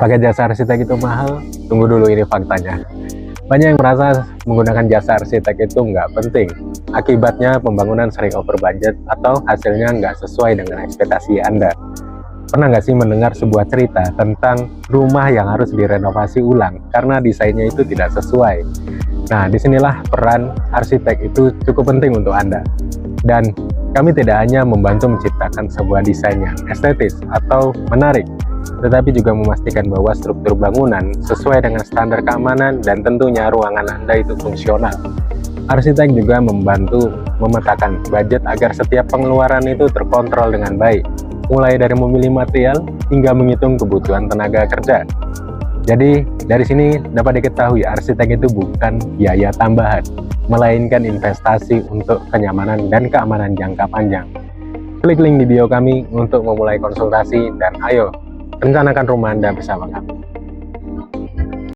Pakai jasa arsitek itu mahal? Tunggu dulu, ini faktanya. Banyak yang merasa menggunakan jasa arsitek itu nggak penting. Akibatnya pembangunan sering over budget atau hasilnya nggak sesuai dengan ekspektasi Anda. Pernah nggak sih mendengar sebuah cerita tentang rumah yang harus direnovasi ulang karena desainnya itu tidak sesuai? Nah, disinilah peran arsitek itu cukup penting untuk Anda. Dan kami tidak hanya membantu menciptakan sebuah desain yang estetis atau menarik, tetapi juga memastikan bahwa struktur bangunan sesuai dengan standar keamanan dan tentunya ruangan Anda itu fungsional. Arsitek juga membantu memetakan budget agar setiap pengeluaran itu terkontrol dengan baik, mulai dari memilih material hingga menghitung kebutuhan tenaga kerja. Jadi, dari sini dapat diketahui arsitek itu bukan biaya tambahan, melainkan investasi untuk kenyamanan dan keamanan jangka panjang. Klik link di bio kami untuk memulai konsultasi dan ayo rencanakan rumah Anda bersama kami.